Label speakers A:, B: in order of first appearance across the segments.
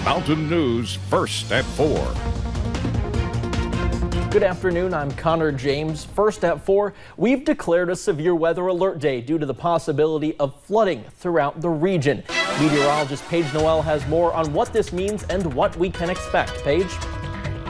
A: Mountain News First at 4.
B: Good afternoon, I'm Connor James. First at 4, we've declared a severe weather alert day due to the possibility of flooding throughout the region. Meteorologist Paige Noel has more on what this means and what we can expect. Paige?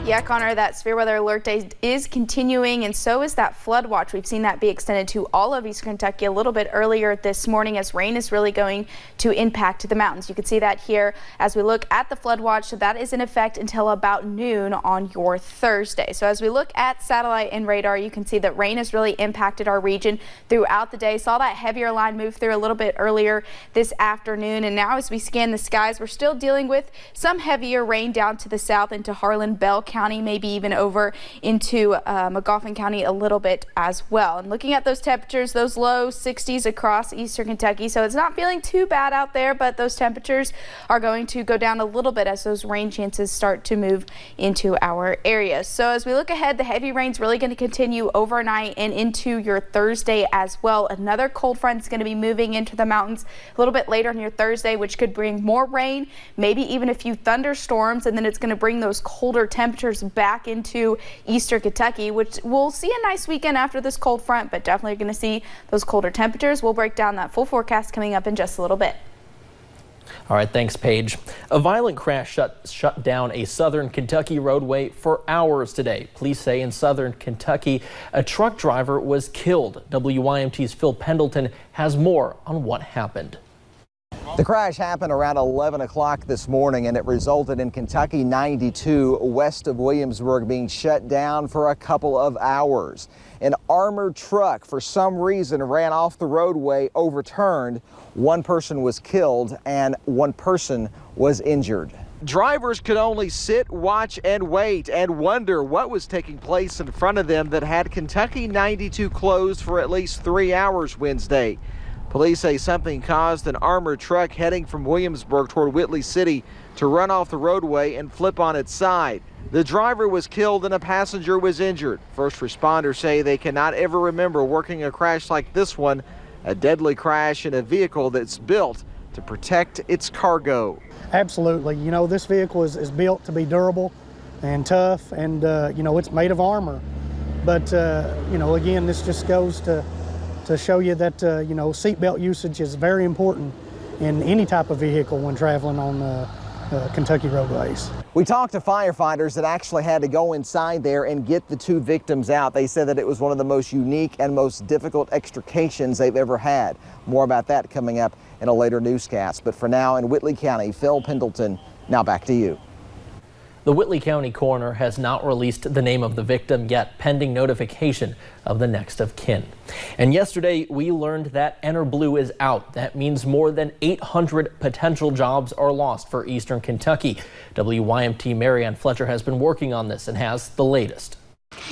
C: Yeah, Connor, that severe weather alert day is continuing, and so is that flood watch. We've seen that be extended to all of Eastern Kentucky a little bit earlier this morning as rain is really going to impact the mountains. You can see that here as we look at the flood watch. So that is in effect until about noon on your Thursday. So as we look at satellite and radar, you can see that rain has really impacted our region throughout the day. Saw that heavier line move through a little bit earlier this afternoon, and now as we scan the skies, we're still dealing with some heavier rain down to the south into Harlan, Bell County, maybe even over into Magoffin County a little bit as well. And looking at those temperatures, those low 60s across Eastern Kentucky, so it's not feeling too bad out there, but those temperatures are going to go down a little bit as those rain chances start to move into our area. So as we look ahead, the heavy rain is really going to continue overnight and into your Thursday as well. Another cold front is going to be moving into the mountains a little bit later on your Thursday, which could bring more rain, maybe even a few thunderstorms, and then it's going to bring those colder temperatures back into Eastern Kentucky, which we'll see a nice weekend after this cold front, but definitely going to see those colder temperatures. We'll break down that full forecast coming up in just a little bit.
B: All right, thanks, Paige. A violent crash shut down a southern Kentucky roadway for hours today. Police say in southern Kentucky, a truck driver was killed. WYMT's Phil Pendleton has more on what happened.
D: The crash happened around 11 o'clock this morning, and it resulted in Kentucky 92 west of Williamsburg being shut down for a couple of hours. An armored truck, for some reason, ran off the roadway, overturned. One person was killed and one person was injured. Drivers could only sit, watch, and wait and wonder what was taking place in front of them that had Kentucky 92 closed for at least 3 hours Wednesday. Police say something caused an armored truck heading from Williamsburg toward Whitley City to run off the roadway and flip on its side. The driver was killed and a passenger was injured. First responders say they cannot ever remember working a crash like this one, a deadly crash in a vehicle that's built to protect its cargo.
E: Absolutely. You know, this vehicle is built to be durable and tough, and, you know, it's made of armor. But, you know, again, this just goes to show you that, you know, seatbelt usage is very important in any type of vehicle when traveling on Kentucky roadways. We talked to firefighters that actually had to go inside there and get the two victims out. They said that it was one of the most unique and most difficult extrications they've ever had. More about that coming up in a later newscast. But for now, in Whitley County, Phil Pendleton, now back to you.
B: The Whitley County coroner has not released the name of the victim yet, pending notification of the next of kin. And yesterday, we learned that Enerblue is out. That means more than 800 potential jobs are lost for Eastern Kentucky. WYMT Marianne Fletcher has been working on this and has the latest.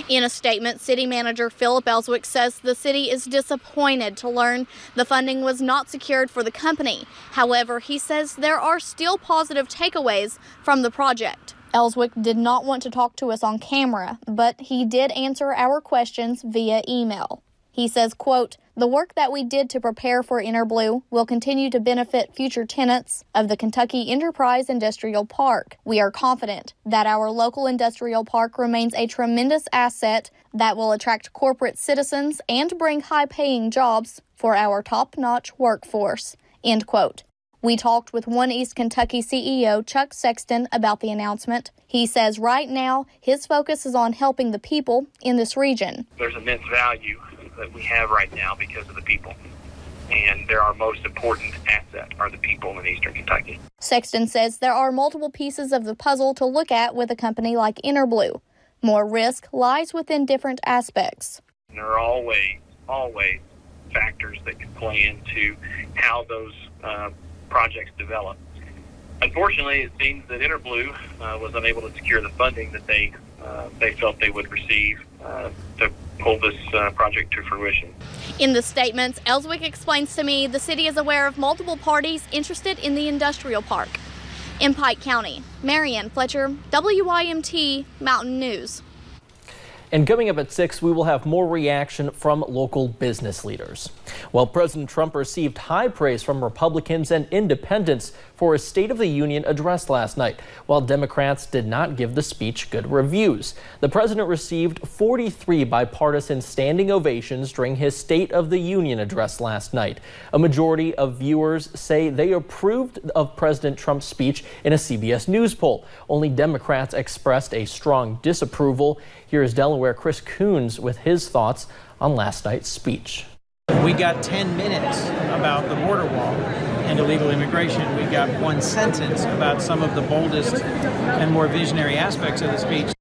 F: In a statement, City Manager Philip Ellswick says the city is disappointed to learn the funding was not secured for the company. However, he says there are still positive takeaways from the project. Ellswick did not want to talk to us on camera, but he did answer our questions via email. He says, quote, "The work that we did to prepare for Enerblue will continue to benefit future tenants of the Kentucky Enterprise Industrial Park. We are confident that our local industrial park remains a tremendous asset that will attract corporate citizens and bring high-paying jobs for our top-notch workforce." End quote. We talked with One East Kentucky CEO Chuck Sexton about the announcement. He says right now his focus is on helping the people in this region.
G: There's immense value that we have right now because of the people. And they're our most important asset are the people in Eastern Kentucky.
F: Sexton says there are multiple pieces of the puzzle to look at with a company like Enerblue. More risk lies within different aspects.
G: There are always factors that can play into how those projects develop. Unfortunately, it seems that Enerblue was unable to secure the funding that they felt they would receive to pull this project to fruition.
F: In the statements, Ellswick explains to me the city is aware of multiple parties interested in the industrial park. In Pike County, Marianne Fletcher, WYMT Mountain News.
B: And coming up at 6, we will have more reaction from local business leaders. Well, President Trump received high praise from Republicans and independents for his State of the Union address last night, while Democrats did not give the speech good reviews. The president received 43 bipartisan standing ovations during his State of the Union address last night. A majority of viewers say they approved of President Trump's speech in a CBS News poll. Only Democrats expressed a strong disapproval. Here is Delaware Chris Coons with his thoughts on last night's speech.
H: We got 10 minutes about the border wall and illegal immigration. We got one sentence about some of the boldest and more visionary aspects of the speech.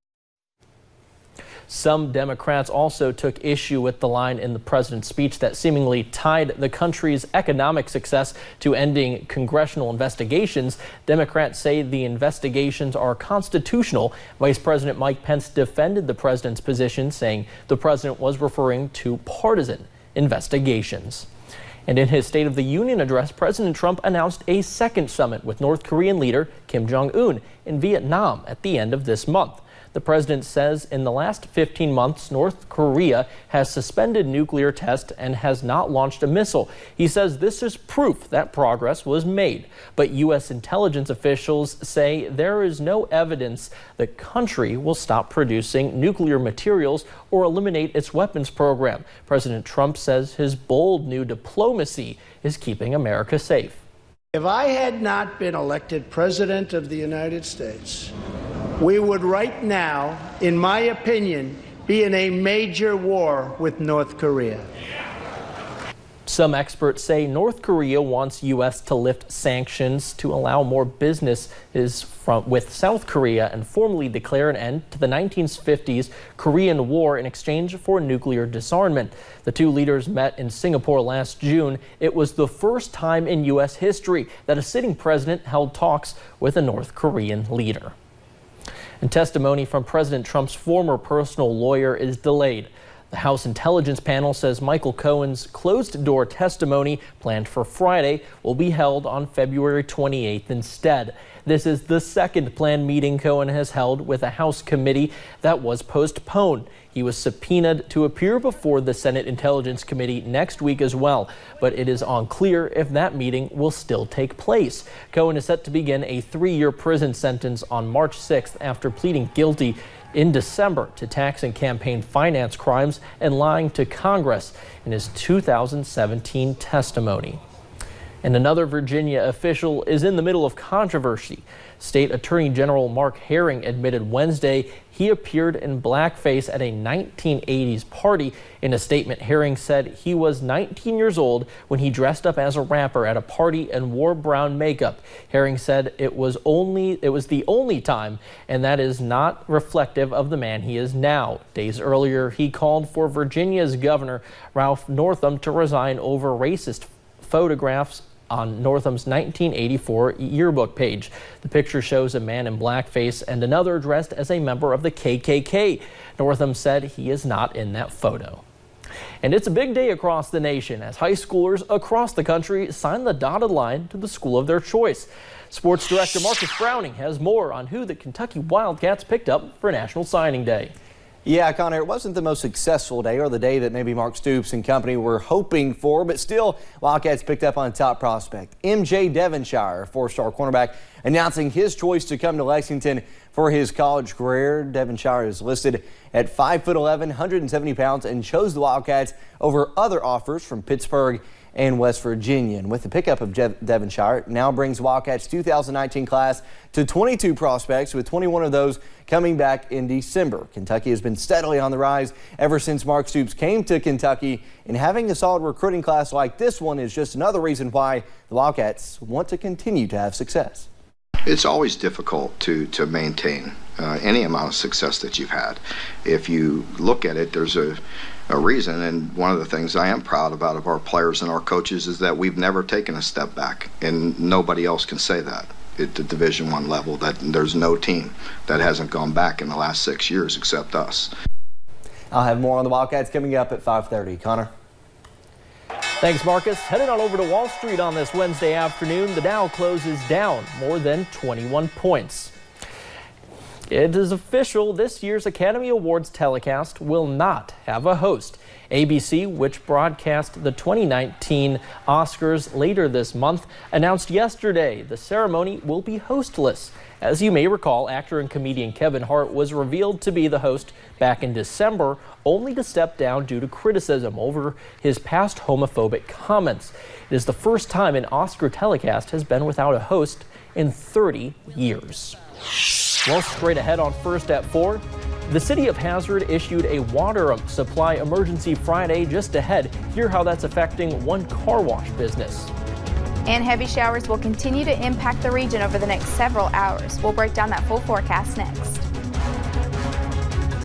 B: Some Democrats also took issue with the line in the president's speech that seemingly tied the country's economic success to ending congressional investigations. Democrats say the investigations are constitutional. Vice President Mike Pence defended the president's position, saying the president was referring to partisan investigations. And in his State of the Union address, President Trump announced a second summit with North Korean leader Kim Jong-un in Vietnam at the end of this month. The president says in the last 15 months, North Korea has suspended nuclear tests and has not launched a missile. He says this is proof that progress was made. But U.S. intelligence officials say there is no evidence the country will stop producing nuclear materials or eliminate its weapons program. President Trump says his bold new diplomacy is keeping America safe.
I: If I had not been elected President of the United States, we would right now, in my opinion, be in a major war with North Korea.
B: Some experts say North Korea wants U.S. to lift sanctions to allow more businesses with South Korea and formally declare an end to the 1950s Korean War in exchange for nuclear disarmament. The two leaders met in Singapore last June. It was the first time in U.S. history that a sitting president held talks with a North Korean leader. And testimony from President Trump's former personal lawyer is delayed. The House Intelligence Panel says Michael Cohen's closed-door testimony, planned for Friday, will be held on February 28th instead. This is the second planned meeting Cohen has held with a House committee that was postponed. He was subpoenaed to appear before the Senate Intelligence Committee next week as well, but it is unclear if that meeting will still take place. Cohen is set to begin a 3-year prison sentence on March 6th after pleading guilty in December to tax and campaign finance crimes and lying to Congress in his 2017 testimony. And another Virginia official is in the middle of controversy. State Attorney General Mark Herring admitted Wednesday he appeared in blackface at a 1980s party. In a statement, Herring said he was 19 years old when he dressed up as a rapper at a party and wore brown makeup. Herring said it was the only time, and that is not reflective of the man he is now. Days earlier, he called for Virginia's Governor Ralph Northam to resign over racist photographs on Northam's 1984 yearbook page. The picture shows a man in blackface and another dressed as a member of the KKK. Northam said he is not in that photo. And it's a big day across the nation as high schoolers across the country sign the dotted line to the school of their choice. Sports Director Marcus Browning has more on who the Kentucky Wildcats picked up for National Signing Day.
J: Yeah, Connor, it wasn't the most successful day or the day that maybe Mark Stoops and company were hoping for, but still, Wildcats picked up on a top prospect. MJ Devonshire, a 4-star cornerback, announcing his choice to come to Lexington for his college career. Devonshire is listed at 5'11", 170 pounds, and chose the Wildcats over other offers from Pittsburgh and West Virginia. And with the pickup of Devonshire, now brings Wildcats 2019 class to 22 prospects, with 21 of those coming back in December. Kentucky has been steadily on the rise ever since Mark Stoops came to Kentucky, and having a solid recruiting class like this one is just another reason why the Wildcats want to continue to have success.
K: It's always difficult to maintain any amount of success that you've had. If you look at it, there's a reason, and one of the things I am proud about of our players and our coaches is that we've never taken a step back, and nobody else can say that at the Division I level, that there's no team that hasn't gone back in the last 6 years except us.
J: I'll have more on the Wildcats coming up at 5:30. Connor.
B: Thanks, Marcus. Heading on over to Wall Street on this Wednesday afternoon, the Dow closes down more than 21 points. It is official, this year's Academy Awards telecast will not have a host. ABC, which broadcast the 2019 Oscars later this month, announced yesterday the ceremony will be hostless. As you may recall, actor and comedian Kevin Hart was revealed to be the host back in December, only to step down due to criticism over his past homophobic comments. It is the first time an Oscar telecast has been without a host in 30 years. Well, straight ahead on First at 4, the city of Hazard issued a water supply emergency Friday just ahead. Hear how that's affecting one car wash business.
C: And heavy showers will continue to impact the region over the next several hours. We'll break down that full forecast next.